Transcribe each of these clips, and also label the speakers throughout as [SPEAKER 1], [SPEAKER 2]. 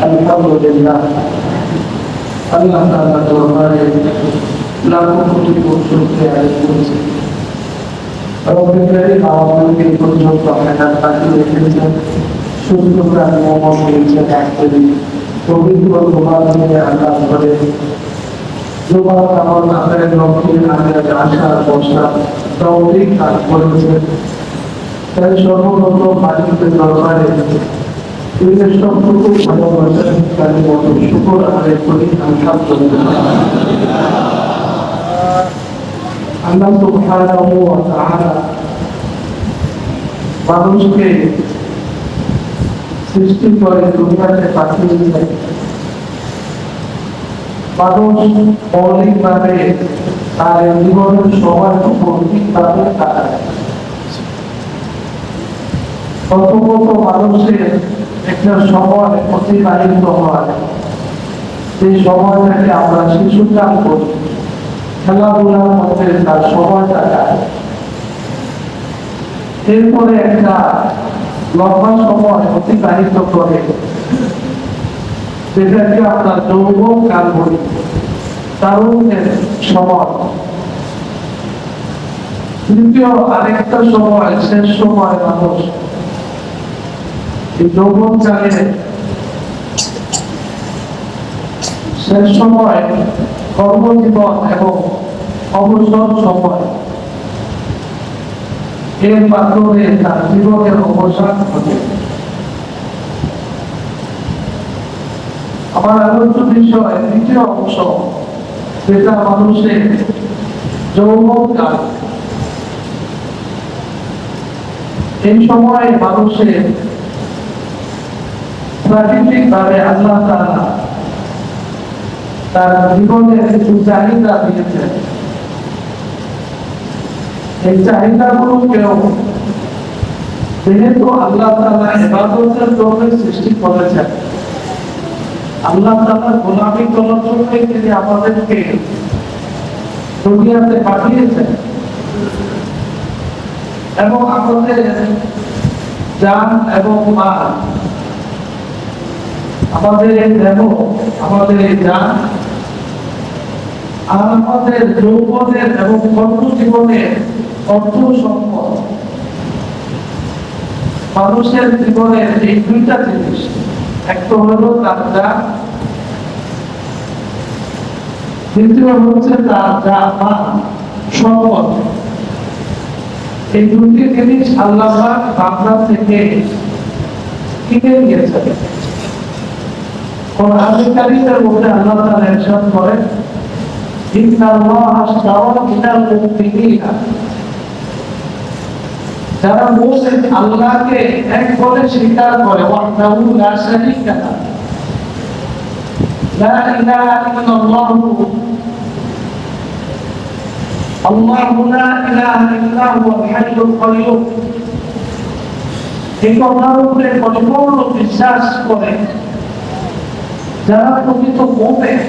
[SPEAKER 1] আলহামদুলিল্লাহ, আল্লাহ তাআলার দরবারে লাখো কোটি শুকরিয়া আদায় করছি। রব্বুল কারীম আমাদেরকে এই পর্যন্ত হায়াত বাকি রেখেছেন, সুস্থ প্রাণ মোহাম্মদ দিয়েছেন। আসলে পবিত্র জুমার আল্লাহ করে জুমার আমার আখের লক্ষ্যে আগে আশা বসা তৌফিক দান করেছেন। তাই সর্বপ্রথম মালিকের দরবারে সবটুকু ভালোবাসার কারণে মতো শুকর আদায় করি। আলহামদুলিল্লাহ, আল্লাহ সুবহানাহু ওয়া তাআলা মানুষকে সৃষ্টি করে দুনিয়াতে পাঠিয়েছেন। মানুষ মৌলিকভাবে তার জীবনের সময়টুকু ঠিকভাবে কাটায়। প্রথমত মানুষের একটা সময় অতিবাহিত হয়, সেই সময়টাকে আমরা শিশুকাল করি, খেলাধুলার মধ্যে তার সময়টা কাটে। এরপরে একটা লম্বা সময় অতিবাহিত করে, যেটাকে আমরা যৌবন কাল বলি, তারুণ্যের সময়। তৃতীয় আরেকটা সময়, শেষ সময় মানুষ এই যৌবন কালে শেষ সময় কর্মজীবন এবং অবসর সময়, এর মাধ্যমে তার জীবনের অবসান ঘটে। আমার আলোচ্য বিষয় দ্বিতীয় অংশ, যেটা মানুষের যৌবনকাল। এই সময় মানুষের প্রাকৃতিক ভাবে আল্লাহ তাআলা তার জীবনের কিছু চাহিদা দিয়েছেন। এই চাহিদাগুলোকেও যেহেতু আল্লাহ তাআলা ইবাদতের জন্য সৃষ্টি করেছেন, আল্লাহ তাআলা গোলামি করার জন্য তিনি আমাদেরকে দুনিয়াতে পাঠিয়েছেন এবং আমাদের জান এবং মাল, আমাদের এই দেহ, আমাদের এই জান আর আমাদের যৌবনের এবং কর্মজীবনের অর্থ সম্পদ, মানুষের জীবনের এই দুইটা জিনিস, একটা হলো তার জান, দ্বিতীয় হচ্ছে তার জান মাল সম্পদ। এই দুটি জিনিস আল্লাহ বান্দা থেকে কিনে নিয়েছেন। কোরআনে কারীমের মধ্যে আল্লাহ তাআলা ইরশাদ করেন, ইন্নাল্লাহা আশতারা মিনাল মুমিনিনা, যারা মুমিন আল্লাহকে এক বলে স্বীকার করে, ওয়াহদাহু লা শারীকা লাহু, লা ইলাহা ইল্লাল্লাহু, আল্লাহু লা ইলাহা ইল্লা হুয়াল হাইয়ুল কাইয়্যুম, এই কথার উপরে পরিপূর্ণ বিশ্বাস করে যারা প্রকৃত মুমিন,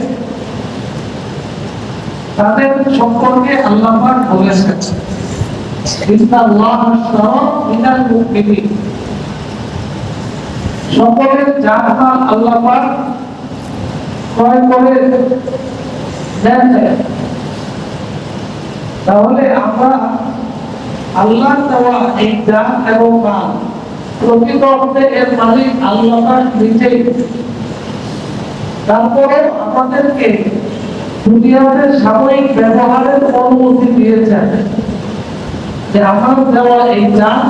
[SPEAKER 1] তাদের সম্পর্কে আল্লাহ পাক বলেছেন, ইন্নাল্লাহা আশতারা মিনাল মুমিনিন, সকলের জান মাল আল্লাহ পাক ক্রয় করে দেন। তাহলে আমরা আল্লাহর দেওয়া এই জান এবং মাল, প্রকৃত অর্থে এর মালিক আল্লাহ পাক নিজেই। তারপরে আমাদেরকে দুনিয়াতে সাময়িক ব্যবহারের অনুমতি দিয়েছেন, যে আমার দেওয়া এই জান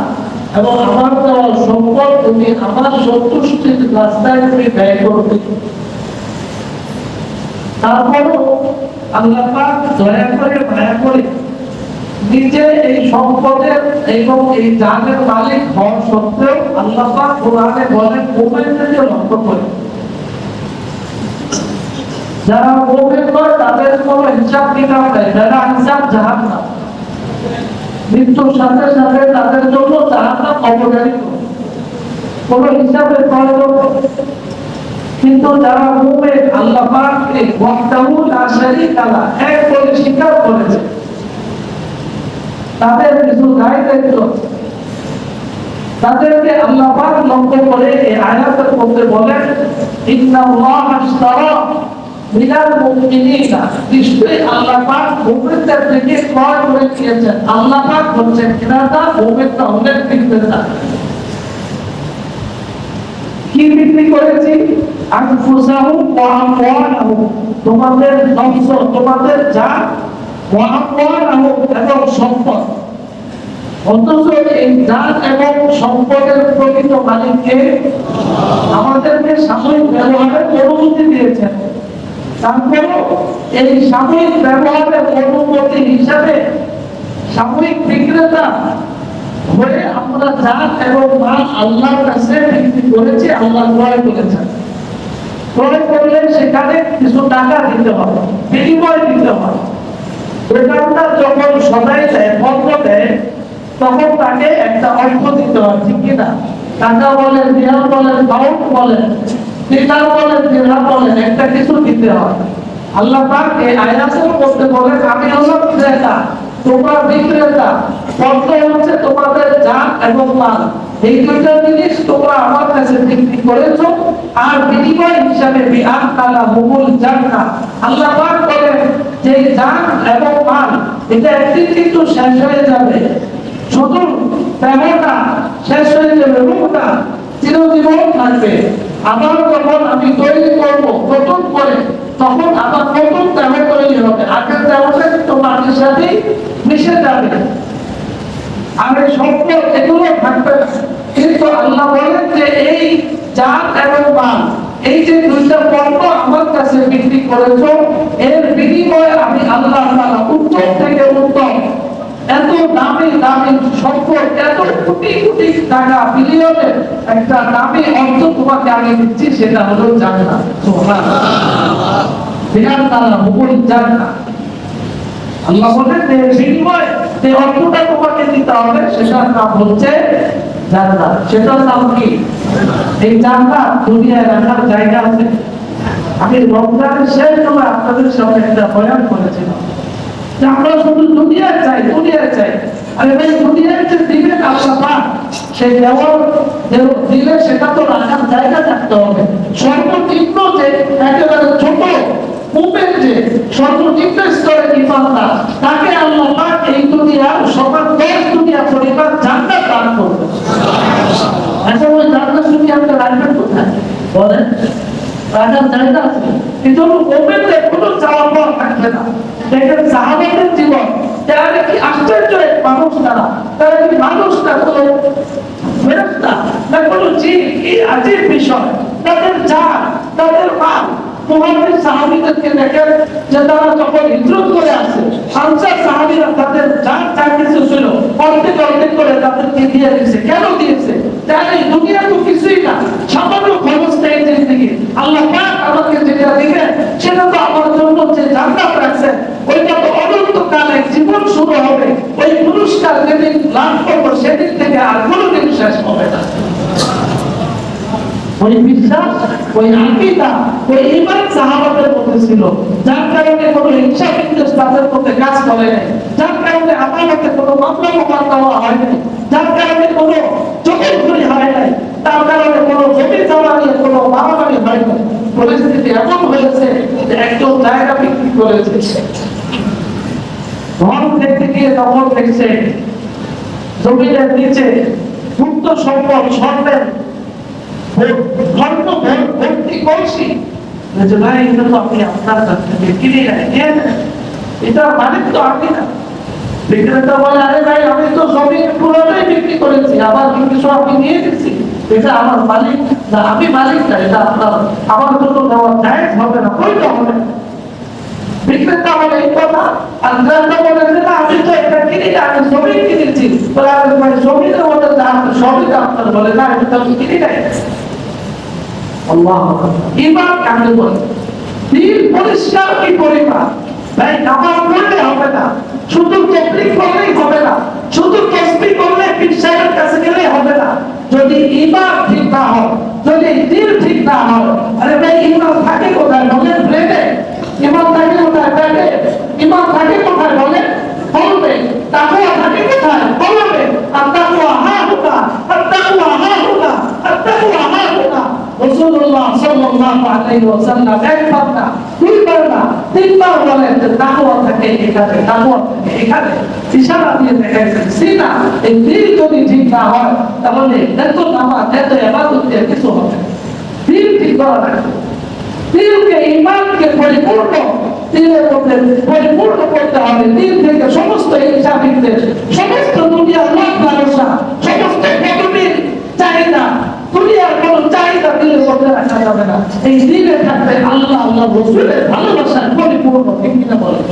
[SPEAKER 1] এবং আমার দেওয়া সম্পদ তুমি আমার সন্তুষ্টির রাস্তায় তুমি ব্যয় করবে। তারপরও আল্লাহ পাক দয়া করে মায়া করে নিজে এই সম্পদের এবং এই জানের মালিক হওয়ার সত্ত্বেও আল্লাহ পাক কোরআনে বলেন, মুমিনদেরকে লক্ষ্য করে, যারা মুমিন নয় তাদের কোনো হিসাব কিতাব নেই, যারা হিসাব জাহান্নাম, মৃত্যুর সাথে সাথে তাদের জন্য জাহান্নাম অবধারিত, কোনো হিসাবের প্রয়োজন নেই। কিন্তু যারা মুমিন আল্লাহ পাককে ওয়াহদাহু লা শারীকা লাহু এক বলে স্বীকার করেছে, তাদের কিছু দায় দায়িত্ব, তাদেরকে আল্লাহ পাক লক্ষ্য করে এই আয়াতের মধ্যে বলেন ইন্নাল্লাহা আশতারা মিনাল মুমিনিনা, নিশ্চয়ই আল্লাহ পাক মুমিনদের থেকে ক্রয় করে নিয়েছেন। আল্লাহ পাক হচ্ছেন ক্রেতা, মুমিনরা হলেন বিক্রেতা। কি বিক্রি করেছি? আনফুসাহুম ওয়া আমওয়ালাহুম, তোমাদের নফস, তোমাদের জান, ওয়া আমওয়ালাহুম এবং সম্পদ। অথচ এই জান এবং সম্পদের প্রকৃত মালিককে আমাদেরকে সাময়িক ব্যবহারের অনুমতি দিয়েছেন। তারপরেও এই সাময়িক ব্যবহারের অনুমতি হিসাবে সাময়িক বিক্রেতা হয়ে আমরা জান এবং মাল আল্লাহর কাছে বিক্রি করেছি, আল্লাহ ক্রয় করেছেন। ক্রয় করলে সেখানে কিছু টাকা দিতে হবে, বিনিময় দিতে হবে। দোকানদার যখন সদাই দেয়, পণ্য দেয়, তখন তাকে একটা অর্থ দিতে হয়, ঠিক কিনা? টাকা বলেন, রিয়াল বলেন, পাউন্ড বলেন, দিনার বলেন, দিরহাম বলেন, একটা কিছু দিতে হয়। আল্লাহ পাক এই আয়াতের মধ্যে বলেন আমি হলাম ক্রেতা, তোমরা বিক্রেতা। পণ্য হচ্ছে তোমাদের জান এবং মাল, এই দুইটা জিনিস তোমরা আমার কাছে বিক্রি করেছো, আর বিনিময় হিসাবে বিআনকালা হুমুল জান্নাহ। আল্লাহ পাক বলেন যে জান এবং মাল এটা একদিন কিন্তু শেষ হয়ে যাবে, শুধু দেহটা শেষ হয়ে যাবে, রূহটা চিরজীবন থাকবে। আবার যখন আমি তৈরি করবো নতুন করে, তখন আবার নতুন দেহ তৈরি হবে, আগের দেহটা কিন্তু মাটির সাথে মিশে যাবে, আর এই সম্পদ এগুলো থাকবে না। কিন্তু আল্লাহ বলেন যে এই জান এবং মাল, এই যে দুইটা পণ্য আমার কাছে বিক্রি করেছো, এর বিনিময়ে আমি আল্লাহ তাআলা উত্তম থেকে উত্তম এত দামি দামি সম্পদ, এত কোটি কোটি টাকা, বিলিয়নের একটা দামি অর্থ তোমাকে আমি দিচ্ছি, সেটা হলো জান্নাত। সুবহানাল্লাহ, বিআনকালা হুমুল জান্নাহ। আল্লাহ বলেন যে বিনিময় যে অর্থটা তোমাকে দিতে হবে, সেটার নাম হচ্ছে জান্নাত। সেটার নাম কি? এই জান্নাত দুনিয়ায় রাখার জায়গা আছে। আমি রমজানের শেষ সময় আপনাদের সামনে একটা বয়ান করেছিলাম যে আমরা শুধু দুনিয়ায় চাই, দুনিয়ায় চাই। আরে ভাই, দুনিয়ায় যে দিবেন আল্লাহ পাক, সেই দেওয়ার দিলে সেটা তো রাখার জায়গা থাকতে হবে। সর্বনিম্ন যে একেবারে ছোট মুমিন, যে সর্বনিম্ন স্তরের ইমানদার, তাকে আল্লাহ পাক এই দুনিয়ার সমান 10 দুনিয়া পরিমাণ জান্নাত দান করবেন। আচ্ছা, ওই জান্নাত শুনে আপনি রাখবেন কোথায় বলেন? রাখার জায়গা আছে? এই জন্য মুমিনদের কোনো চাওয়া পাওয়া থাকবে না। দেখেন সাহাবাদের জীবন, তারা কি আশ্চর্য এক মানুষ, তারা কি মানুষ না কোনো ফেরেশতা না কোনো জিন? কি আজীব বিষয়! তাদের জান, তাদের মাল। মুহাজির সাহাবীদেরকে দেখেন যে তারা যখন হিজরত করে আসে, আনসার সাহাবীরা তাদের জান যা কিছু ছিল অর্ধেক অর্ধেক করে তাদেরকে দিয়ে দিয়েছে। কেন দিয়েছে? তাই দুনিয়া তো কিছুই না, সামান্য খরচ নেই জিন্দেগি। আল্লাহ পাক আমাকে যেটা দিবেন সেটা তো আমার জন্য যে জান্নাত রাখছেন, ওইটা তো অনন্তকাল এক জীবন শুরু হবে। ওই পুরস্কার যেদিন লাভ করবো, সেদিন থেকে আর কোনোদিন শেষ হবে না। ওই বিশ্বাস, ওই আকীদা, ওই ঈমান সাহাবাদের মধ্যে ছিল, যার কারণে কোনো হিংসা বিদ্বেষ তাদের মধ্যে কাজ করে নাই, যার কারণে আদালতে কোনো মামলা মোকদ্দমা হয় নাই, যার কারণে কোনো জবরদখলি হয় নাই, তার কারণে কোনো জমি জমা নিয়ে কোনো মারামারি হয় নাই। পরিস্থিতি এমন হয়েছে যে একজন জায়গা বিক্রি করেছে, ঘর দেখতে গিয়ে তখন দেখছে জমিনের নিচে গুপ্ত সম্পদ, স্বর্ণের ভর্তি কলসি। ভাই, এটা তো আপনি আপনার কাছ থেকে কিনে নেন, এটার মালিক তো আপনি না। বিক্রেতা বলে আরে ভাই, আমি তো জমি পুরোটাই বিক্রি করেছি, আবার কিছু আপনি নিয়ে গেছি, এটা আমার মালিক না, আমি মালিক না, এটা আপনার, আমার জন্য দেওয়া জায়েজ হবে না, বইতে হবে না। বিক্রেতা বলে এই কথা, আর ক্রেতা বলে যে না, আমি তো এটা কিনি না, আমি জমি কিনেছি। বলে আরে ভাই, জমির মধ্যে দাম সবই তো আপনার, বলে না, এটা তো আমি কিনি নাই। আল্লাহু আকবার। ঈমান কাকে বলে? দিল পরিষ্কার কি পরিমাণ! ভাই, নামাজ পড়লে হবে না, শুধু তাকবীর করলেই হবে না, শুধু তাসবিহ করলে পীর সাহেবের কাছে গেলেই হবে না। যদি ঈমান ঠিক না হয়, যদি দিল ঠিক না হয়, আরে ভাই, ঈমান থাকে কোথায় বলেন? ব্রেনে। ঈমান থাকে কোথায়? পেটে। ঈমান থাকে কোথায় বলেন? কলবে। তাকওয়া থাকে কোথায়? কলবে। আর তাকওয়া হা হুকা, আর তাকওয়া আলাইহি ওয়াসাল্লাম একবার না, দুইবার না, তিনবার বলেন যে তাকওয়া থাকে এখানে, তাকওয়া থাকে এখানে, ইশারা দিয়ে দেখাইছেন। সিনা এই দিল যদি ঠিক না হয় তাহলে এত নামাজ এত ইবাদত দিয়ে কিছু হবে না। দিল ঠিক করা লাগবে, দিলকে ঈমানকে পরিপূর্ণ, দিলের মধ্যে পরিপূর্ণ করতে হবে। দিল থেকে সমস্ত ইচ্ছা বিদ্বেষ, সমস্ত দুনিয়ার লোভ লালসা, সমস্ত পদবীর চাহিদা, দুনিয়ার কোন চাহিদা দিলের মধ্যে রাখা যাবে না। এই দিলে থাকবে আল্লাহ আল্লাহ রাসূলের ভালোবাসার পরিপূর্ণ। ঠিক কিনা বলেন?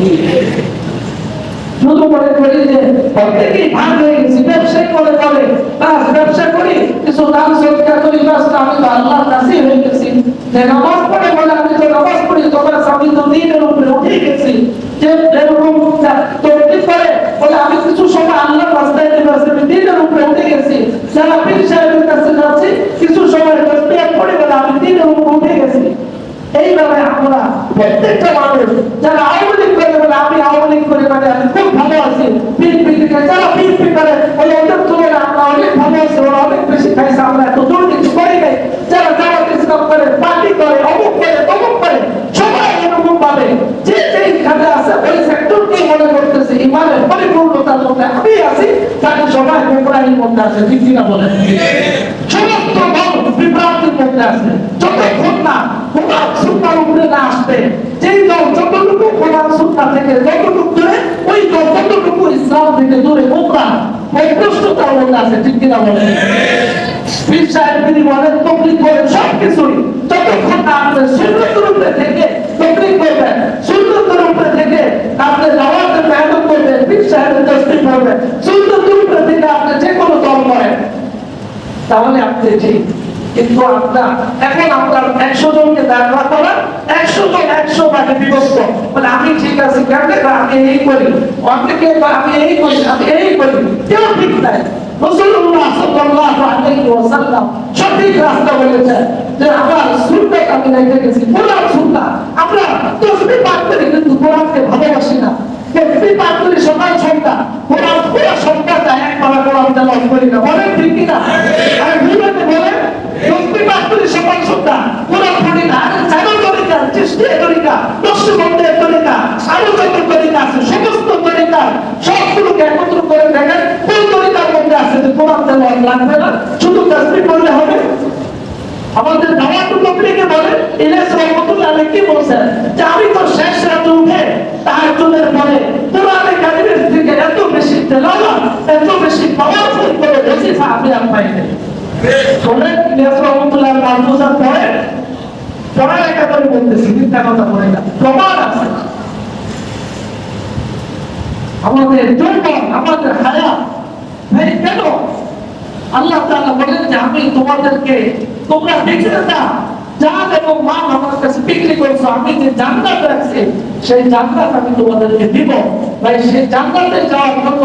[SPEAKER 1] শুধু মনে করি যে প্রত্যেকেই ভাগ হয়ে গেছি, ব্যবসায়ী করে বলে বাস ব্যবসা করি, কিছু দান সৎকার করি, বাস আমি তো আল্লাহর কাছে হয়ে গেছি। যে নামাজ পড়ে বলে আমি তো নামাজ পড়ি, তোমার আমি তো দিনের উপরে উঠে গেছি। যে এরকম তৌহিদ করে বলে আমি কিছু সময় আল্লাহর রাস্তায় গেছি, আমি দিনের উপরে উঠে গেছি। যারা পীর সাহেবের কাছে যাচ্ছি, কিছু সময় তাসবিহ পড়ে বলে আমি দিনের উপরে উঠে গেছি। এইভাবে আমরা প্রত্যেকটা মানুষ যারা আওয়ামী লীগ করে বলে আমি আওয়ামী লীগ করে মানে আমি খুব ভালো আছি, বিএনপি থেকে যারা বিএনপি করে বলে ওদের তুলনায় আমরা অনেক ভালো আছি, ওরা অনেক বেশি খাইছে, আমরা এত দুর্নীতি করি নাই। যারা জামাত ইসলাম করে, পার্টি করে, অমুক করে, তমুক করে, সবাই এরকম ভাবে যে যেখানে আছে ওই সেক্টরকে মনে করতেছে ইমানের পরিপূর্ণতার মধ্যে আমি আছি, তাকে সবাই গোমরাহির মধ্যে আছে। ঠিক কিনা বলেন? সমস্ত দল বিভ্রান্তির মধ্যে আছে। যতক্ষণ না কোরআন সুন্নাহর উপরে না আসবে, যেই দল যতটুকু কোরআন সুন্নাহ থেকে যতটুকু দূরে, ওই দল ততটুকু ইসলাম থেকে দূরে, গোমরাহ পরিপূর্ণতার মধ্যে আছে। ঠিক কিনা বলেন? পীর সাহেব তিনি বলেন তকলিফ করেন সবকিছুই, যতক্ষণ না আপনি সুন্নতের উপরে থেকে তকলিফ করবেন, সুন্নতের উপরে থেকে আপনি নামাজের মেহনত করবেন, পীর সাহেবের তাসবিহ করবেন, সুন্নতের উপরে থেকে আপনি যে কোনো দল করেন, তাহলে আপনি ঠিক। কিন্তু আপনার এখন আপনার 100 জনকে দাঁড়া করার, 100 জন 100 ভাগে বিভক্ত, মানে আমি ঠিক আছি কেমনে, আমি এই করি, অনেকে আমি এই করি, আমি এই করি, কেউ ঠিক নাই। রাসূলুল্লাহ সাল্লাল্লাহু আলাইহি ওয়াসাল্লাম সঠিক রাস্তা বলেছেন যে আমার সুন্নাত আমি রেখে গেছি, কোরআন সুন্নাহ। আমরা তাসবিহ পাঠ করি কিন্তু কোরআনকে ভালোবাসি না। তাসবিহ পাঠ করি সকাল সন্ধ্যা, কোরআন পুরো সন্ধ্যাটা একবার কোরআন তেলাওয়াত করি না। বলেন ঠিক কিনা? আর ভিডিওতে বলেন তাসবিহ পাঠ করি সকাল সন্ধ্যা, কোরআন পড়ি না। আরে চারো তরিকা, চিশতিয়া তরিকা, নকশবন্দিয়া তরিকা, আরো যত তরিকা আছে সমস্ত তরিকা সবগুলোকে একত্র করে দেখেন কোন তরিকার মধ্যে আছে যে কোরআন তেলাওয়াত লাগবে না, শুধু তাসবিহ পড়লে হবে। আমাদের দাওয়াতুল তাবলীগে বলেন ইলিয়াস রহমাতুল্লাহ আলাইহি কি বলেন যে আমি তো শেষ রাতে উঠে তাহাজ্জুদের পরে কোরআনে কারীমের থেকে এত বেশি তেলাওয়াত, এত বেশি পাওয়ারফুল করে ওয়াজিফা আমি আর পাই নাই। শুনেন ইলিয়াস রহমাতুল্লাহ মাহফুজাত পড়ে পড়ালেখা করে বলতেছি, মিথ্যা কথা বলে না, প্রমাণ আছে। আমাদের যৌবন, আমাদের হায়াত, ভাই কেন আল্লাহ তাআলা বলেন যে আমি তোমাদেরকে, তোমরা দেখে না জান এবং মান আমার কাছে বিক্রি করছো, আমি যে জান্নাত রাখছি সেই জান্নাত আমি তোমাদেরকে দিব। ভাই সেই জান্নাতে যাওয়ার জন্য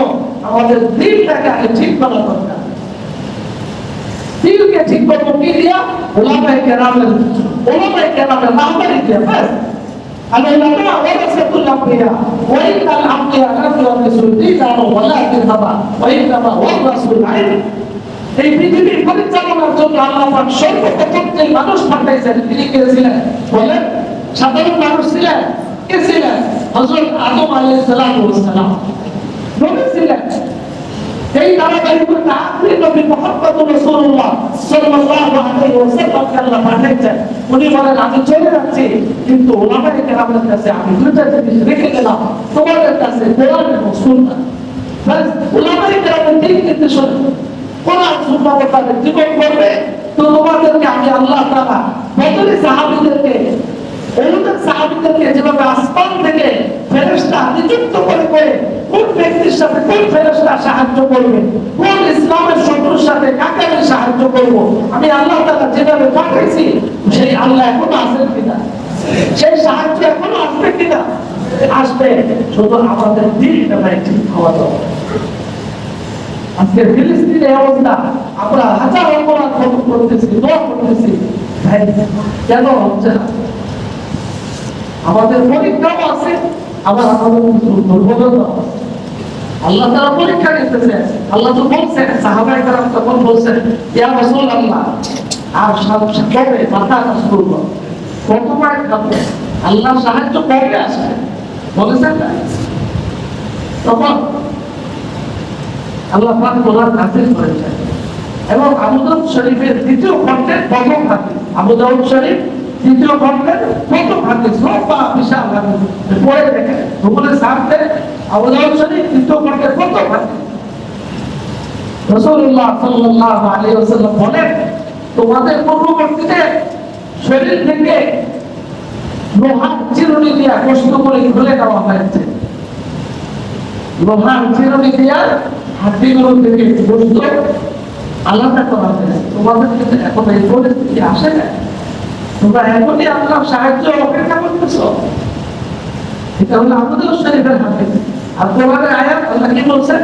[SPEAKER 1] আমাদের দিলটাকে আগে ঠিক করা দরকার। দিলকে ঠিক করবো কি দিয়া? উলামায়ে কেরামের রাহবারি দিয়া। ব্যাস العلماء ورثة الأنبياء وإن الأنبياء لم يورثوا دينارا ولا درهما وإنما ورثوا العلم। এই পৃথিবীর পরিচালনার জন্য আল্লাহ পাক সর্বপ্রথম যে মানুষ পাঠাইছেন তিনি কে ছিলেন বলেন? সাধারণ মানুষ ছিলেন? কে ছিলেন? হযরত আদম আলাইহিস সালাম নবী ছিলেন। এই ধারাবাহিকতা আখরি নবী মুহাম্মদুর রাসূলুল্লাহ সাল্লাল্লাহু আলাইহি ওয়াসাল্লামকে আল্লাহ পাঠাইছেন। উনি বলেন আমি চলে যাচ্ছি কিন্তু উলামায়ে কেরামের কাছে আমি দুইটা জিনিস রেখে গেলাম, তোমাদের কাছে কোরআন এবং সুন্নাহ। বাস উলামায়ে কেরামের তিন নির্দেশনা, কোরআন সুন্নাহ মোতাবেক জীবন করবে তো তোমাদেরকে আমি আল্লাহ তাআলা বদরি সাহাবীদেরকে, ওদের সাহাবীদেরকে যেভাবে আসমান থেকে ফেরেশতা নিযুক্ত করে কোন ব্যক্তির সাথে কোন ফেরেশতা সাহায্য করবে, কোন ইসলামের শত্রুর সাথে কাকে আমি সাহায্য করব, আমি আল্লাহ তাআলা যেভাবে পাঠাইছি সেই আল্লাহ এখনো আছেন কিনা, সেই সাহায্য এখনো আসবে কিনা? আসবে, শুধু আমাদের দিলটা ঠিক হওয়া দরকার। আজকে ফিলিস্তিনের অবস্থা, আমরা হাজার অপরাধ করতেছি, দোয়া করতেছি, ভাই কেন হচ্ছে না? আমাদের পরীক্ষাও আছে, আবার আমাদের দুর্বলতা আছে। আল্লাহ তাআলা পরীক্ষা নিতেছে। আল্লাহ তো বলছেন, সাহাবায়ে কেরাম তখন বলছেন ইয়া রাসূলুল্লাহ আর সব কবে মাথা নষ্ট করব, কত মায়ের খাবো, আল্লাহ সাহায্য কবে আসবে বলেছেন না? তখন আল্লাহ পাক কোরআন নাযিল করেছেন এবং আবু দাউদ শরীফের দ্বিতীয় খণ্ডের প্রথম হাদিস, আবু দাউদ শরীফ দ্বিতীয় খণ্ডের প্রথম হাদিস, লম্বা বিশাল হাদিস, পড়ে দেখেন গুগলে সার্চ দেন আবু দাউদ শরীফ দ্বিতীয় খণ্ডের প্রথম হাদিস। রাসূলুল্লাহ সাল্লাল্লাহু আলাইহি ওয়াসাল্লাম বলেন, তোমাদের পূর্ববর্তীদের শরীর থেকে লোহার চিরুনি দিয়া কষ্ট করে খুলে দেওয়া হয়েছে, লোহার চিরুনি দিয়া হাড্ডিগুলো থেকে গোশত আলাদা করা হয়েছে। তোমাদের কিন্তু এখন এই পরিস্থিতি আসে না, তোমরা এখনই আল্লাহর সাহায্য অপেক্ষা করতেছো। এটা হলো আমাদের শরীরের হাদিস। আর কোরআনের আয়াত আল্লাহ কি বলছেন?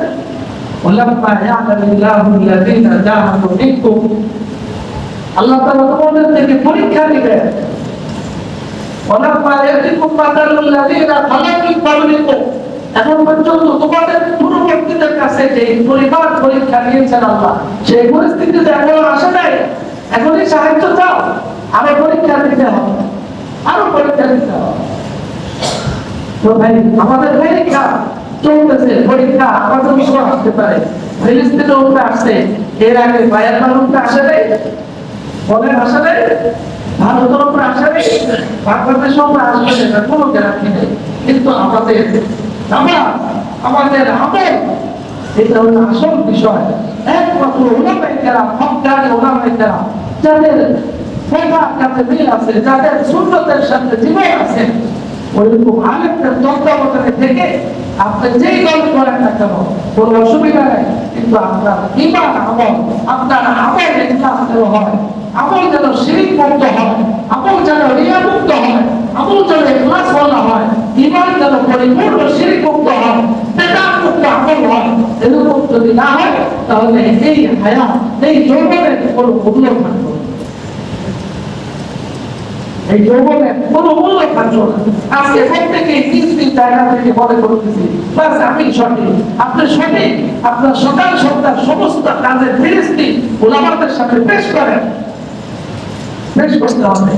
[SPEAKER 1] ওয়ালাম্মা ইয়া'লামুল্লাহু আল্লাযীনা জাহাদু মিনকুম, আল্লাহ তাআলা তোমাদের থেকে পরীক্ষা নেবেন। ওয়ালাম্মা ইয়াতিকুম মাতালুল লাযীনা খালাউ মিন ক্বাবলিকুম, এখন পর্যন্ত তোমাদের পূর্ববর্তীদের কাছে যে পরিবার পরীক্ষা নিয়েছেন আল্লাহ, সেই পরিস্থিতিতে এখনো আসে নাই, এখনই সাহায্য চাও, আরো পরীক্ষা দিতে হবে, আরো পরীক্ষা দিতে হবে। তো ভাই আমাদের পরীক্ষা চলতেছে, পরীক্ষা আমাদের উপর আসতে পারে, ফিলিস্তিনের উপরে আসছে, এর আগে বায়ান্নার উপরে আসে নাই, বলেন আসে নাই, ভারতের উপরে আসে নাই, বাংলাদেশের উপরে আসবে না, কোনো গ্যারান্টি নেই। কিন্তু আমাদের আমাদের আমল, এটা হলো আসল বিষয়। একমাত্র উলামায়ে কেরাম, হক্কানি উলামায়ে কেরাম, যাদের পয়গার কাছে মিল আছে, যাদের সুন্নতের সাথে জীবন আছে, ওইরকম আলেমদের তত্ত্বাবধানে থেকে আপনি যেই দল করেন না কেন কোনো অসুবিধা নেই, কিন্তু আপনার ঈমান আমল, আপনার আমল ইখলাস যেন হয়, আমল যেন শিরক মুক্ত হয়, আমল যেন রিয়া মুক্ত হয়, আমল যেন ইখলাস ওয়ালা হয়, ঈমান যেন পরিপূর্ণ শিরক মুক্ত হয়, বেদাত মুক্ত আমল হয়। এরকম যদি না হয় তাহলে এই হায়াত, এই যৌবনের কোনো মূল্য থাকবে না, এই যৌবনের কোনো মূল্য থাকবে না। আজকে প্রত্যেকে নিজ নিজ জায়গা থেকে মনে করতেছি বাস আমি সঠিক, আপনি সঠিক, আপনার সকাল সন্ধ্যার সমস্ত কাজের ফিরিস্তি উলামাদের সামনে পেশ করেন, পেশ করতে হবে।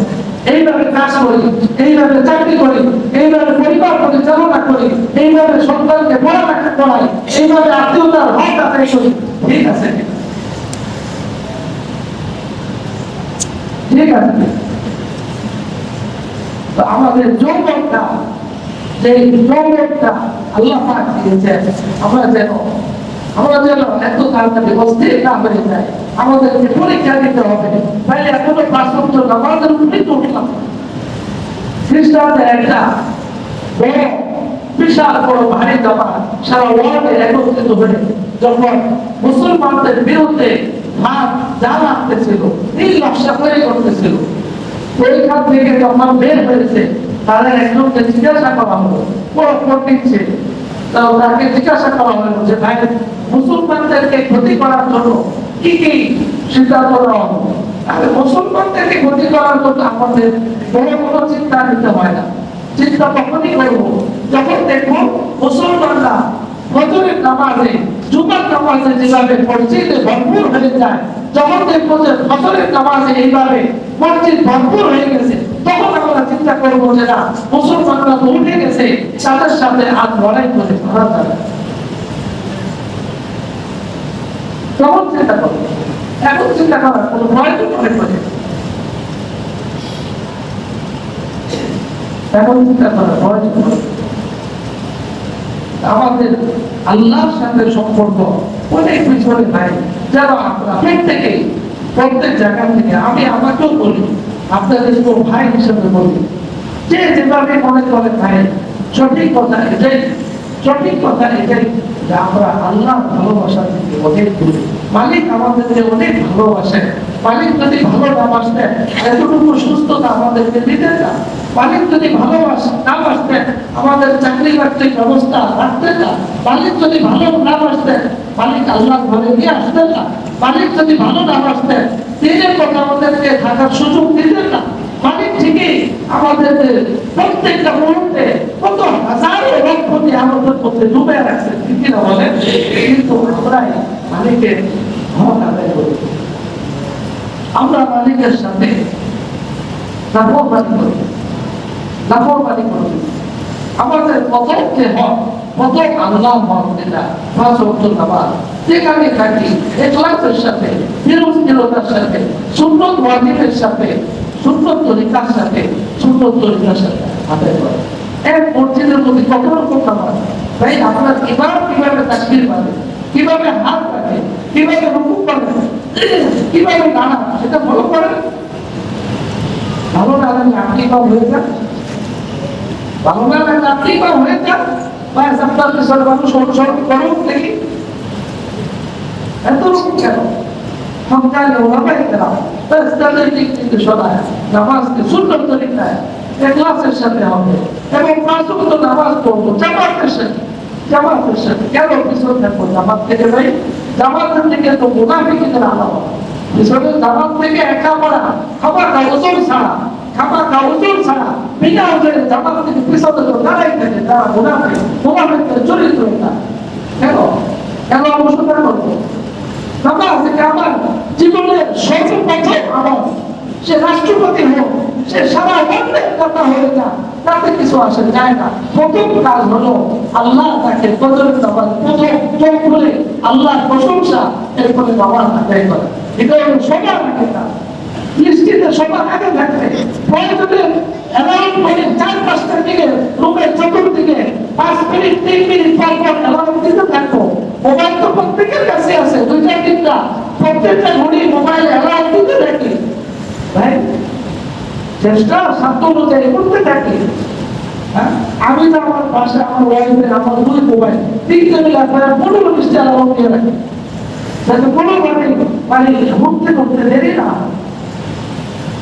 [SPEAKER 1] এইভাবে কাজ করি, এইভাবে চাকরি করি, এইভাবে পরিবার পরিচালনা করি, এইভাবে সন্তানকে পড়ালেখা করাই, এইভাবে আত্মীয়তার হক আদায় করি, ঠিক আছে, ঠিক আছে। তো আমাদের যৌবনটা, যে যৌবনটা আল্লাহ পাক দিয়েছেন, আমরা যেন এত তাড়াতাড়ি অস্থির না হয়ে যায়, আমাদেরকে পরীক্ষা দিতে হবে। তাই এখনো 5 ওয়াক্ত নামাজের উপরেই তো উঠলাম। খ্রিস্টানদের একটা বড় বিশাল বড় ভারী জামা সারা ওয়ার্ল্ডে একত্রিত হয়ে যখন মুসলমানদের বিরুদ্ধে হাত যা লাগতেছিল, এই নকশা তৈরি করতেছিল, পরীক্ষা থেকে যখন বের হয়েছে তাদের একজনকে জিজ্ঞাসা করা হলো, বড় পণ্ডিত ছিল, তাকে জিজ্ঞাসা করা হলো যে ভাই মুসলমানদেরকে ক্ষতি করার জন্য কি কি সিদ্ধান্ত নেওয়া হলো? তাহলে মুসলমানদেরকে ক্ষতি করার জন্য আমাদের বড় কোনো চিন্তা নিতে হয় না। চিন্তা তখনই করবো যখন দেখবো মুসলমানরা ফজরের নামাজে, জুমার নামাজে যেভাবে মসজিদে ভরপুর হয়ে যায়, যখন দেখবো যে ফজরের নামাজে এইভাবে মসজিদ ভরপুর হয়ে গেছে, তখন আমরা চিন্তা করবো যে না, মুসলমানরা তো উঠে গেছে, তাদের সাথে আর লড়াই করে করা যাবে। তখন চিন্তা করবো, এখন চিন্তা করার কোনো ভয় তো মনে করে, এখন চিন্তা করার ভয় তো মনে। আমাদের আল্লাহর সাথে সম্পর্ক অনেক পিছনে নাই, যেন আমরা প্রত্যেক জায়গা থেকে, আমি আমাকেও বলি, আপনাদের ভাই হিসেবে বলি, যে যেভাবে মনে করে ভাই, সঠিক কথা এটাই, সঠিক কথা এটাই যে আমরা আল্লাহ ভালোবাসা থেকে অনেক দূরে। মালিক আমাদেরকে অনেক ভালোবাসে, মালিক যদি ভালো না বাসতেন এতটুকু সুস্থতা আমাদেরকে দিতেন না, মালিক যদি না বাসতেন আমাদের চাকরি বাকরির ব্যবস্থা রাখতেন না, মালিক যদি ভালো না বাসতেন মালিক আল্লাহ ঘরে নিয়ে আসতেন না, মালিক যদি ভালো না বাসতেন দিনের কথা আমাদেরকে থাকার সুযোগ দিতেন না। মালিক ঠিকই আমাদের প্রত্যেকটা মুহূর্তে কত হাজারো লক্ষ আমাদের মধ্যে ডুবে রাখছে, ঠিক না বলেন? কিন্তু আমরাই মালিকের হক আদায় করি, আমরা মালিকের সাথে নাফরমানি করবে, নাফরমানি করবে। আমাদের কত যে হক, কত আল্লাহ হক যেটা 5 ওয়াক্ত নামাজ, যেখানে থাকি ইখলাসের সাথে, নিরুদ্দেশতার সাথে, সুন্নত ওয়াজিবের সাথে, সুন্নত তরিকার সাথে, সুন্নত তরিকার সাথে আদায় করে। এক মসজিদের মধ্যে কত রকম নামাজ, ভাই আপনার ইমাম কিভাবে তাকবীর মারে, কিভাবে হাত রাখে, কিভাবে রুকু করে, কিভাবে দাঁড়ান, সেটা ভালো করেন। ভালো না লাগলে আপনি কম হয়ে যান, ভালো না লাগলে আপনি কম হয়ে যান, বা আপনার পিছনে মানুষ অনুসরণ করুন দেখি। এত রকম কেন? সন্তানে ওলামাই কেরাম তাদের দিক থেকে শোনায়, নামাজকে সুন্দর তরিকায় ইখলাসের সাথে হবে, এবং 5 ওয়াক্ত নামাজ পড়বো জামাতের সাথে। জামাতের সাথে কেন পিছনে থাকবো জামাত থেকে? ভাই জামাতের থেকে তো মুনাফিকদের আলাদা, পিছনে জামাত থেকে একা পড়া, খাবার ওজন ছাড়া, খাবার ওজন ছাড়া বিনা ওজনে জামাত থেকে পিছনে তো দাঁড়াই থাকে তারা মুনাফিক, মুনাফিকদের চরিত্র না। কেন কেন অনুসন্ধান করবো? নামাজ থেকে আমার জীবনের সর্বপ্রথম আমল, সে রাষ্ট্রপতি হোক, সে সারা বন্ধের কথা হয়ে না, তাতে কিছু আসে যায় না। প্রথম কাজ হলো আল্লাহ তাকে কদরের নামাজ, প্রথম চোখ খুলে আল্লাহর প্রশংসা, এরপরে নামাজ আদায় করা। এটা হলো সবার আগে কাজ। দৃষ্টিতে সবার আগে থাকবে, প্রয়োজনে অ্যালার্ম করে 4-5টার দিকে রুমের চতুর্দিকে 5 মিনিট 3 মিনিট পর পর অ্যালার্ম দিতে থাকবো। মোবাইল তো প্রত্যেকের কাছে আছে, 2-3টা, প্রত্যেকটা ঘড়ি মোবাইলে অ্যালার্ম দিতে থাকি। ভাই চেষ্টা সাধ্য অনুযায়ী করতে থাকি। আমি তো আমার পাশে আমার ওয়াইফের আমার 2 মোবাইল 3টে মিলে 15-20টা অ্যালার্ম দিয়ে রাখি, যাতে কোনোভাবে মানে ঘুরতে ঘুরতে দেরি না,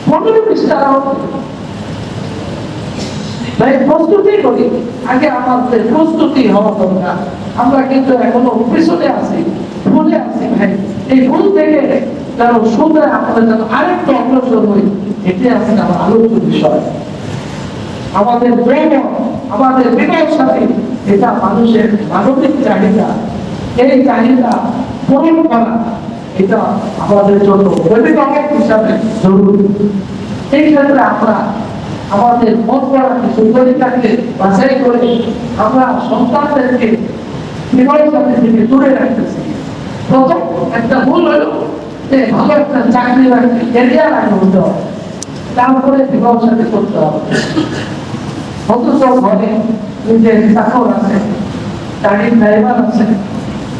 [SPEAKER 1] 15-20টা অ্যালার্ম। ভাই প্রস্তুতি করি, আগে আমাদের প্রস্তুতি হওয়া দরকার। আমরা কিন্তু এখনো পিছনে আছি, ভুলে আছি। ভাই এই ভুল থেকে কারণ সুন্দর আমরা যেন আরেকটু অগ্রসর হই, এটি আজকে আমার আলোচ্য বিষয়। আমাদের যৌবন, আমাদের বিবাহ সাথী, এটা মানুষের মানবিক চাহিদা। এই চাহিদা পূরণ করা এটা আমাদের জন্য অভিভাবক হিসাবে জরুরি। এই ক্ষেত্রে আমরা আমাদের মত করা কিছু তরিকাকে বাছাই করে আমরা সন্তানদেরকে বিবাহ সাথী থেকে দূরে রাখতেছি। প্রথম একটা ভুল হলো যে ভালো একটা চাকরি রাখতে ক্যারিয়ার আগে হতে হবে, তারপরে বিবাহ সাথী করতে হবে। অথচ ঘরে নিজের চাকর আছে, গাড়ির ড্রাইভার আছে,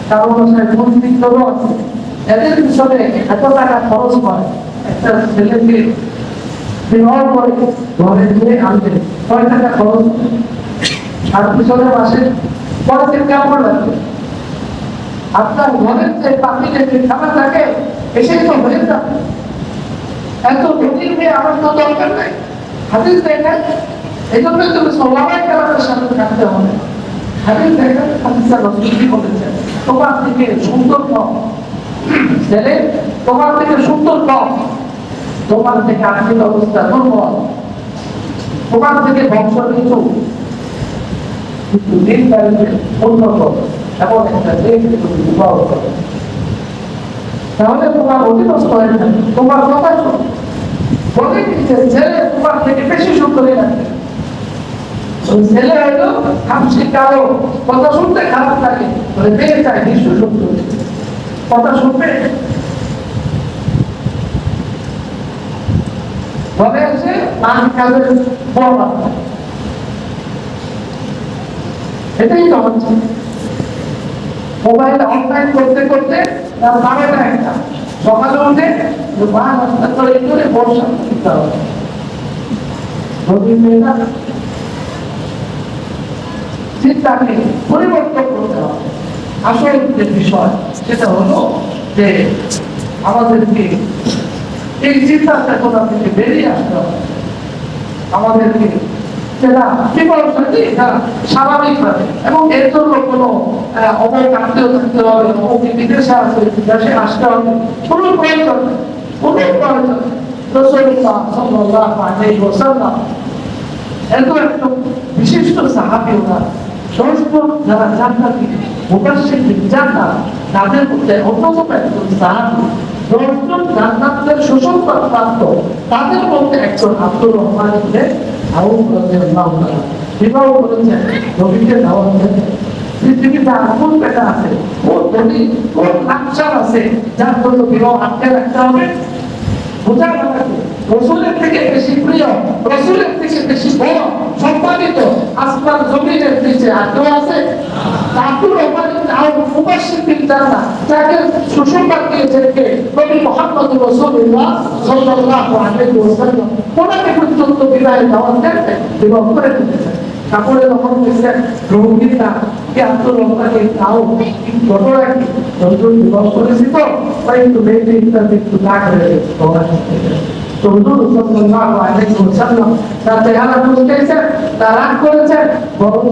[SPEAKER 1] কারো বাসায় মন্ত্রিত্বও আছে, এদের পিছনে এত টাকা খরচ করে একটা ছেলেকে বিবাহ করে ঘরে নিয়ে আনতে কয় টাকা খরচ, আর পিছনে মাসে খরচের কেমন লাগবে? আপনার ঘরের যে পাখিতে যে খাবার থাকে এসেই তো হয়ে যাবে। এত ধনীর মেয়ে আমার তো দরকার নাই। হাদিস দেখেন, এই জন্য তুমি সবাই কালামের সাথে থাকতে হবে। হাদিস দেখেন, হাদিসা রাসূল কি বলেছেন, তোমার থেকে সুন্দর কম ছেলে, তোমার থেকে সুন্দর কম, তোমার থেকে আর্থিক অবস্থা দুর্বল, তোমার থেকে বংশ নিচু, কিন্তু দিন কালে উন্নত এমন একটা মেয়েকে তুমি বিবাহ করো, তাহলে তোমার অধীনস্থ হয়ে যাবে, তোমার কথা শোনো। বলে দিচ্ছে ছেলে তোমার থেকে বেশি সুন্দরী লাগবে। ছেলে হয়তো খামসি কালো, কথা শুনতে খারাপ লাগে, বলে মেয়ে চাই বিশ্ব সুন্দর, কথা শুনবে। বলে আছে মান কাজের বড়, এটাই তো হচ্ছে। মোবাইল অনলাইন করতে করতে তার 12টা 1টা, সকালে উঠে মা নাস্তা করে বর্ষা দিতে হবে। চিন্তাকে পরিবর্তন করতে হবে। আসল যে বিষয় সেটা হলো যে আমাদেরকে এই চিন্তা চেতনা থেকে বেরিয়ে আসতে হবে। আমাদেরকে সেটা বিপদ সাথে এটা স্বাভাবিকভাবে, এবং এর জন্য কোনো অবৈধ আত্মীয় থাকতে হবে, অমুকে বিদেশে আসবে, দেশে আসতে হবে, কোনো প্রয়োজন নেই, কোনো প্রয়োজন নেই। রাসূলুল্লাহ সাল্লাল্লাহু আলাইহি ওয়াসাল্লাম এত একটা বিশিষ্ট সাহাবী, ওরা ষষ্ঠ যারা জান্নাতি মুবাশশির বিল জান্নাহ, তাদের মধ্যে অন্যতম একজন সাহাবী 10 জন জান্নাতের সুসংবাদ প্রাপ্ত, তাদের মধ্যে একজন আব্দুর রহমান ইবনে আউফ রাদিয়াল্লাহু তাআলা বিবাহ করেছেন, নবীকে দাওয়াত দেন। পৃথিবীতে আপন বেটা আছে, ও ধনী, ও লাকসার আছে, যার জন্য বিবাহ আটকে রাখতে হবে। বোঝা গেল নাকি? রসুলের থেকে বেশি প্রিয়, রসুলের থেকে বেশি বড় সম্মানিত আসমান জমিনের নিচে আর কেউ আছে? আব্দুর রহমান ইবনে আউফ মুবাশশির বিল জান্নাহ, যাকে সুসংবাদ দিয়েছেন কে? নবী মুহাম্মদ রাসূলুল্লাহ সাল্লাল্লাহু আলাইহি ওয়াসাল্লাম। ওনাকে পর্যন্ত বিবাহের দাওয়াত দেন, বিবাহ করে দিয়েছেন। কাপড়ে যখন গেছেন রোগীরা কি আব্দুর রহমানকে তাও ঘটনা কি যখন বিবাহ করেছি তো তাই একটু মেয়েটি একটু না করে তো হুজুর সাল্লাল্লাহু আলাইহি ওয়াসাল্লাম তার চেহারা বুঝতেছেন, তার রাগ করেছেন, বরং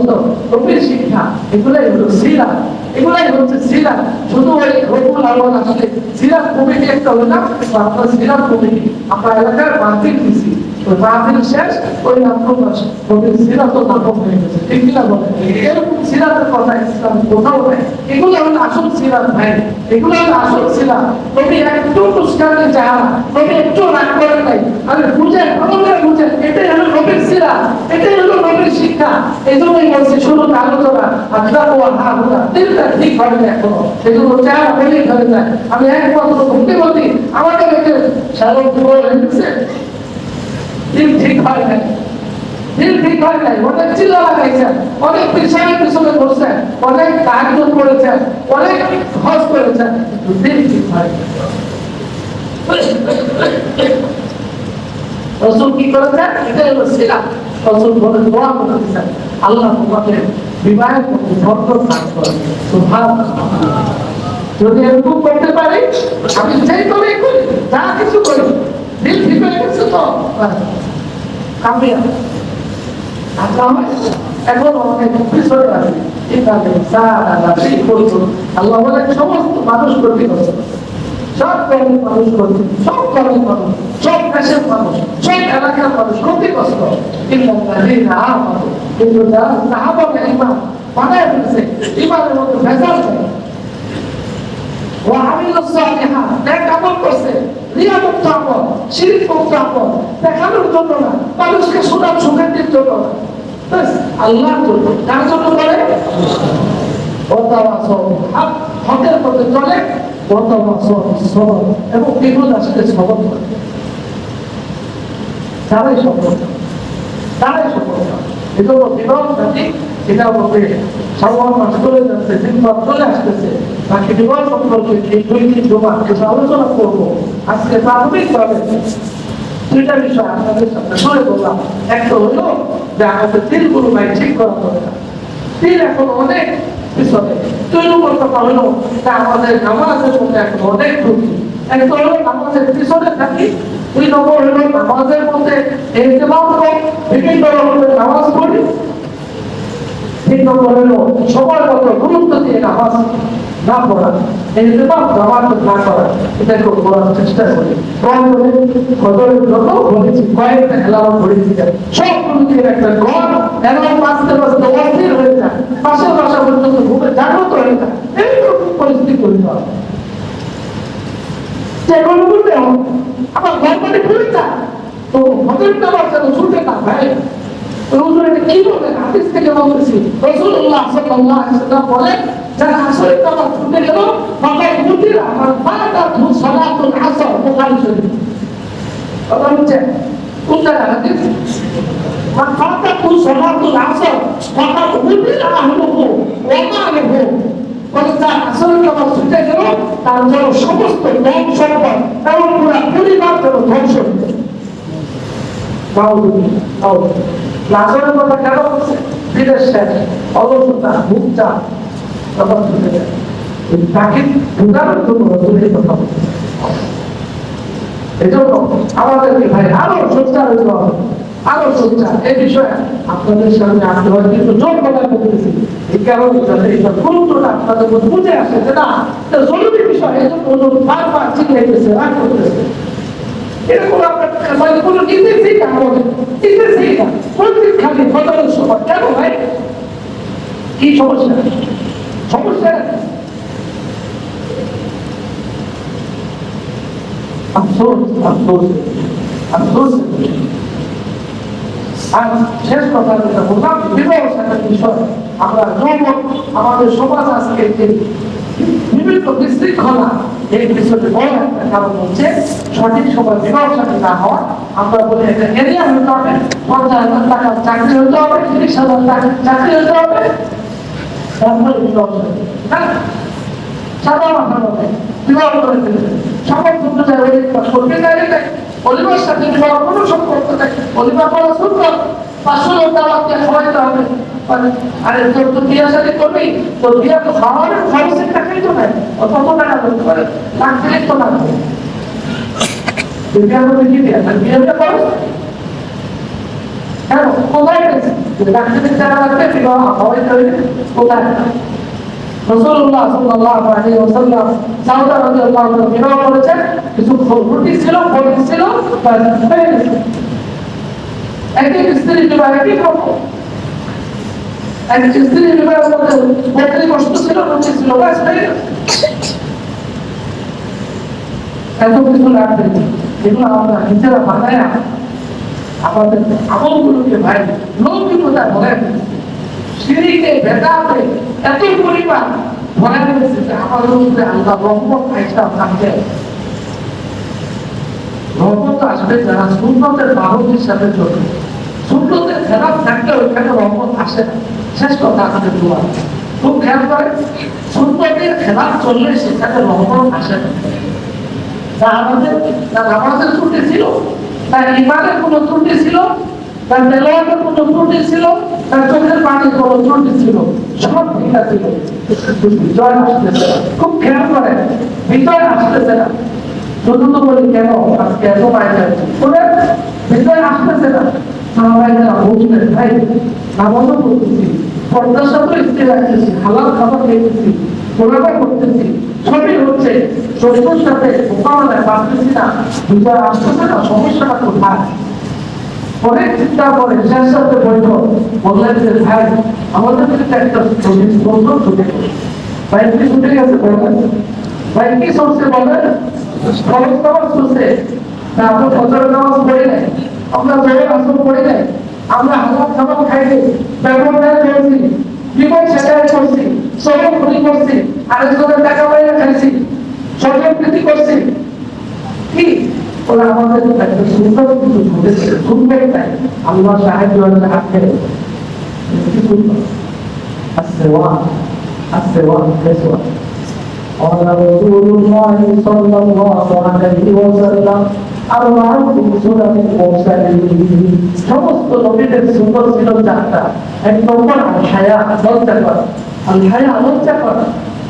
[SPEAKER 1] নবীর শিক্ষা এগুলাই হলো সিরাত, এগুলাই হচ্ছে সিরাত। শুধু ওই রবুল আউয়াল আসলে সিরাত কমিটি একটা হলো না, আপনার সিরাত কমিটি আপনার এলাকার মাহফিল দিছি, ওই মাহফিল শেষ ওই নাট্যমাস নবীর সিরাত নাটক হয়ে গেছে, ঠিক না বলে? এরকম সিরাতের কথা ইসলাম কোথাও নেই। এগুলো হলো আসল সিরাত ভাই, এগুলো হলো আসল সিরাত। নবী একটু মুস্কানের চেহারা, নবী একটু রাগ করেন নাই। আরে বুঝেন, ভালো করে বুঝেন, এটাই হলো নবীর সিরাত, এটাই হলো নবীর শিক্ষা। এই জন্যই বলছি শুরুতে আলোচনা আখলাক ও হাহুদা তিনটা ঠিক হবে না এখনো, এগুলো চেহারা বলেই ধরে যায়। আমি একমাত্র ভক্তিমতী আমাকে রেখে সারা জীবন হয়ে গেছে, দিল ঠিক হয় নাই, দিল ঠিক হয় নাই। অনেক চিল্লা লাগাইছেন, অনেক পিছনে পিছনে বসছেন, অনেক তাহাজ্জুদ করেছেন, অনেক হজ করেছেন, দিল ঠিক হয় নাই। রাসূল কি করেছেন? এটা হলো সিরাত। রাসূল বলে দোয়া করে দিয়েছেন, আল্লাহ তোমাদের বিবাহের মধ্যে বরকত দান করেন। সুবহানাল্লাহ। যদি এরকম করতে পারি, আমি যেই করে করি, যা কিছু করি, দিল ঠিক হয়ে গেছে তো কামিয়া। এখন অনেক পিছনে আছে, আল্লাহ বলে সমস্ত মানুষ ক্ষতিগ্রস্ত, সব ধরনের মানুষ ক্ষতি, সব ধরনের মানুষ, সব দেশের মানুষ, সব এলাকার মানুষ ক্ষতিগ্রস্ত। কিন্তু যারা সাহাবাকে ইমান বানায় ফেলছে, ইমানের মধ্যে ভেজাল নেই, ও আমিলুস সালিহাত, নেক আমল করছে, রিয়া মুক্ত আমল, শিরক মুক্ত আমল, দেখানোর জন্য না, মানুষকে সুনাম সুখ্যাতির জন্য না, বাস আল্লাহর জন্য। কার জন্য করে? হকের পথে চলে, এবং বিপদ আসলে সবল করে, তারাই সফল, তারাই সফল। এজন্য বিবাহ জাতি এটা বলতে শ্রাবণ মাস চলে যাচ্ছে, দিনবার চলে আসতেছে, বাকি বিবাহ সম্পর্কে এই 2 দিন জমা কিছু আলোচনা করবো। আজকে প্রাথমিকভাবে 2টা বিষয় আপনাদের সাথে শুনে বললাম। একটা হলো যে আমাদের দিলগুলো ভাই ঠিক করা দরকার, দিল এখন অনেক পিছনে। 2 নম্বর কথা হলো যে আমাদের নামাজের মধ্যে এখন অনেক ত্রুটি। একটা হলো নামাজের পিছনে থাকি, 2 নম্বর হলো নামাজের মধ্যে ইহতিমাম করি, বিভিন্ন রকমের নামাজ পড়ি, 3 নম্বর হলো সময় মতো গুরুত্ব দিয়ে নামাজ না পড়া, ইহতিমাম জামাত না করা, এটা করার চেষ্টা করি। ফজরের যত বলেছি কয়েকটা এলাকা ঘুরেছি, সবগুলোকে একটা ঘর এলাকা বাঁচতে বাঁচতে অস্থির হয়ে যায়, পাশের বাসা পর্যন্ত ঘুমে জাগ্রত হয়ে যায়। এইরকম পরিস্থিতি করতে হবে, যেগুলো বলতে হবে আমার ঘর মানে ঘুরে যায় তো ফজরের নামাজ যেন ছুটে না ভাই। রসুল এটা কি বলেন? হাদিস থেকে বলতেছি, রাসূলুল্লাহ সাল্লাল্লাহু আলাইহি ওয়াসাল্লাম বলেন, যারা আসরের নামাজ ছুটে গেল, ফাকাদ মুতিরা মান ফাতাতহু সালাতুল আসর। বুখারী শরীফ। কথা হচ্ছে কোন জায়গা হাদিস? মান ফাতাতহু সালাতুল আসর ফাকাদ মুতিরা আহলুহু ওয়া মালুহু। বলে যারা আসরের নামাজ ছুটে গেল, তার জন্য সমস্ত ধন সম্পদ এবং পুরো পরিবার যেন ধ্বংস হয়ে যায়। লাজরের কথা কেন বলছে? দিনের শেষ অলসতা, ভুক চাপ, তখন ছুটে যায়। তাকে ঢুকানোর জন্য রসুলের কথা বলছে। এই জন্য আমাদেরকে ভাই আরো সোচ্চার হতে হবে, আরো সোচ্চার। এই বিষয়ে আপনাদের সামনে আসতে হয়, কিন্তু জোর কথা বলতেছি এই কারণে যাতে এইটা গুরুত্বটা আপনাদের মধ্যে বুঝে আসে যে না, এটা জরুরি বিষয়। এই জন্য বারবার চিন্তাইতেছে, রাগ করতেছে। এরকম আপনার মানে কোনো নিতেছেই না, আমাদের নিতেছেই না, প্রত্যেক খালি ফজরের সময়। কেন ভাই? কি সমস্যা? সমস্যা আফসোস আফসোস আফসোস। আর শেষ কথা যেটা বললাম, বিবাহ সাথে বিষয় আমরা আমাদের সমাজ আজকে বিভিন্ন বিশৃঙ্খলা, এই পিছনে বড় একটা কারণ হচ্ছে সঠিক সময় বিবাহ সাথে না হওয়া। আমরা বলি একটা এরিয়া হতে হবে, 50,000 টাকা চাকরি হতে হবে, 30,000 টাকা চাকরি হতে হবে, তারপরে বিবাহ সাথে সাদা মাথা হবে বিবাহ করে দিলে সবাই শুনতে চাই ওই করতে চাই অলিমার সাথে বিবাহ কোনো সম্পর্ক নেই। অলিমা করা শুনতে 500 লোক দাওয়াতকে খাওয়াইতে হবে। আরে তোর তো বিয়ে সাথে করবি, তোর বিয়ে তো খাওয়ানোর খরচের টাকাই তো নাই, কত টাকা করতে পারে, লাখ তিরিশ তো লাগবে। বিয়ে করবে কি বিয়ে, বিয়েটা করো কেন, কোথায় গেছে লাখ তিরিশ টাকা লাগবে বিবাহ খাওয়াইতে হবে কোথায়? রাসূলুল্লাহ সাল্লাল্লাহু আলাইহি ওয়াসাল্লাম সাউদা রাদিয়াল্লাহু আনহা বিবাহ করেছেন, কিছু রুটি ছিল, ফল ছিল, একই স্ত্রী বিবাহ, একই রকম এক স্ত্রী বিবাহের মধ্যে বকরি কষ্ট ছিল, রুটি ছিল, ব্যাস হয়ে গেছে। এত কিছু লাগবে, এগুলো আমরা নিজেরা বানায় আমাদের আমলগুলোকে ভাই লৌকিকতা ভরে শিরিকে বেদাতে এত পরিমাণ ভরে ফেলেছে যে আমাদের উপরে আল্লাহ রহমত আইসা থাকবে। রহমত আসবে যারা সুন্নতের বাহকের সাথে চলবে। সুন্নতের খেলাফ থাকলে ওইখানে রহমত আসে না। শেষ কথা আমাদের দোয়া খুব খেয়াল করে, সুন্নতের খেলাফ চললে সেখানে রহমত আসে না। আমাদের তার নামাজের ত্রুটি ছিল, তার ইমানের কোনো ত্রুটি ছিল, তার তেলাওয়াতের কোনো ত্রুটি ছিল, তার চোখের পানির কোনো ত্রুটি ছিল, সব ঠিক আছে, বিজয় আসতেছে না। খুব খেয়াল করে, বিজয় আসতেছে না। শুধু তো বলি কেন আজকে এত পায় যাচ্ছে, বিজয় আসতেছে না। সাহাবাইরা বুঝলেন ভাই নামাজও করতেছি, পর্দার সাথে স্ত্রী রাখতেছি, হালাল খাবার খেতেছি, কোলাটা করতেছি, সবই হচ্ছে, শত্রুর সাথে মোকাবেলায় পারতেছি না, বিজয় আসতেছে না, সমস্যাটা কোথায়? অনেক চিন্তা করে শেষ সাথে বৈঠক বললেন যে ভাই আমাদের কিন্তু একটা বন্ধু ছুটে গেছে। ভাই কি ছুটে গেছে বলেন? ভাই কি সরছে বলেন? খরচ নামাজ ছুটছে, আমরা ফজর নামাজ পড়ি নাই, আমরা জোরে আসর পড়ি নাই, আমরা হালাল খাবার খাইনি, ব্যবহার করছি, বিপদ সেটাই করছি, সবক ক্ষতি করছি, আরেকজনের টাকা বাইরে খাইছি, স্বজনপ্রীতি করছি, কি ওরা আমাদের একটা সুন্দর কিছু ঘটেছে, শুনবেন তাই আল্লাহ সাহায্য হচ্ছে হাতে আসছে ওয়া আসছে ওয়া দেশওয়া قال رسول الله صلى الله عليه وسلم أربعة سنن المرسلين সমস্ত নবীদের সুন্দর ছিল চারটা। এক নম্বর আল হায়া, লজ্জা করা। আল হায়া লজ্জা করা,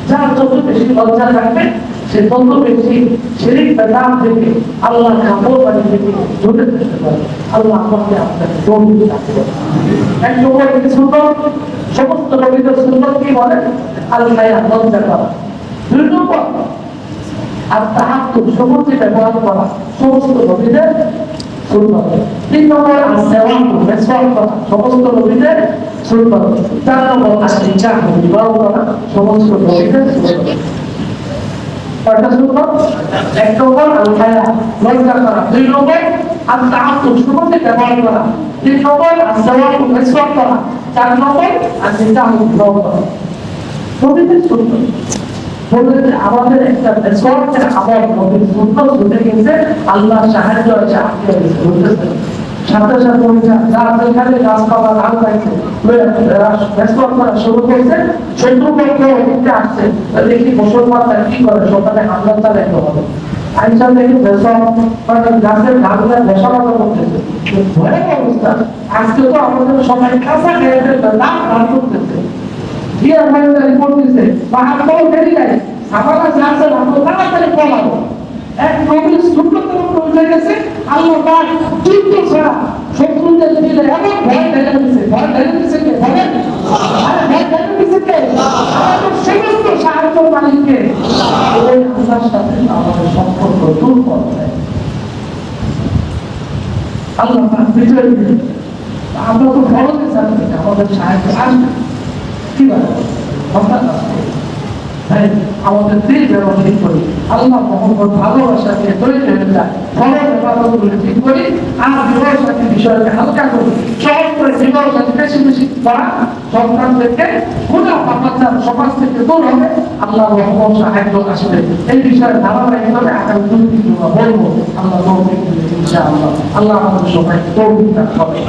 [SPEAKER 1] যার যত বেশি লজ্জা থাকবে সে তত বেশি শিরিক বেদাত থেকে আল্লাহর নাফরমানি থেকে দূরে থাকতে পারে। আল্লাহ আমাকে আপনাকে তৌফিক দান করুন। এক নম্বর সুন্নাত, সমস্ত নবীদের সুন্নাত কি বলে? আল হায়া, লজ্জা করা। দুই নম্বর আর তাহাক্কুম, সমুদ্রে ব্যবহার করা, সমস্ত নবীদের সুন্নাত। তিন নম্বর আর সেওয়াক, মেসওয়াক করা, সমস্ত নবীদের সুন্নাত। চার নম্বর আর নিকাহ, বিবাহ করা, সমস্ত নবীদের সুন্নাত। কয়টা সুন্নাত? এক নম্বর আল হায়া, লজ্জা করা। দুই নম্বর আর তাহাক্কুম, সমুদ্রে ব্যবহার করা। তিন নম্বর আর সেওয়াক, মেসওয়াক করা। চার নম্বর আর নিকাহ, বিবাহ করা, নবীদের সুন্নাত। বললেন যে আমাদের একটা মেসওয়াকের আমল নবীর সুন্নাত ছুটে গেছে, আল্লাহ সাহায্য আছে আপনি বলতেছেন সাথে সাথে যারা যেখানে গাছ পাওয়া লাল পাইছে মেসওয়াক করা শুরু করছে, শত্রুপক্ষ এদিকে আসছে, দেখি মুসলমান তারা কি করে, সকালে হামলা চালাইতে হবে। আইসা দেখি মেসওয়াক মানে গাছের ঢাকনা বসানো করতেছে, ভয়ের অবস্থা। আজকে তো আমাদের সবাই কাঁচা খেয়ে ফেলবে, নাক ভার করতেছে, বিয়ার ভাইরা রিপোর্ট দিচ্ছে, বাহার কোনো দেরি নাই, আপনারা যাচ্ছেন আমরা তাড়াতাড়ি পলাবো। এক নবীর সুন্নতের উপর উঠে গেছে, আল্লাহ পাক যুদ্ধ ছাড়া শত্রুদের দিলে এমন ভয় ঢেলে দিচ্ছে। ভয় ঢেলে দিচ্ছে কে বলেন? আরে ভয় ঢেলে দিচ্ছে কে? আমাদের সমস্ত সাহায্য মালিককে। এই আল্লাহর সাথে আমাদের সম্পর্ক দূর করতে আল্লাহ পাক বিজয় দিলেন। আমরা তো বড়দের জানি আমাদের সাহায্য আসবে কি বলে হঠাৎ আসবে। তাই আমাদের দিল ব্যবহার করি, আল্লাহ মোহাম্মদ ভালোবাসা দিয়ে তৈরি হয়ে যায়, ফরজ ইবাদতগুলো ঠিক করি, আর বিবাহ সাথী বিষয়কে হালকা করি, সহজ করে বিবাহ সাথী বেশি বেশি করা, সন্তানদেরকে গুনাহ পাপাচার সমাজ থেকে দূর হবে, আল্লাহ রহমত সাহায্য আসবে। এই বিষয়ে ধারাবাহিকভাবে আগামী 2-3 দিন বলবো, আল্লাহ তৌফিক দিবেন ইনশাআল্লাহ। আল্লাহ আমাদের সবাইকে তৌফিক দান করেন।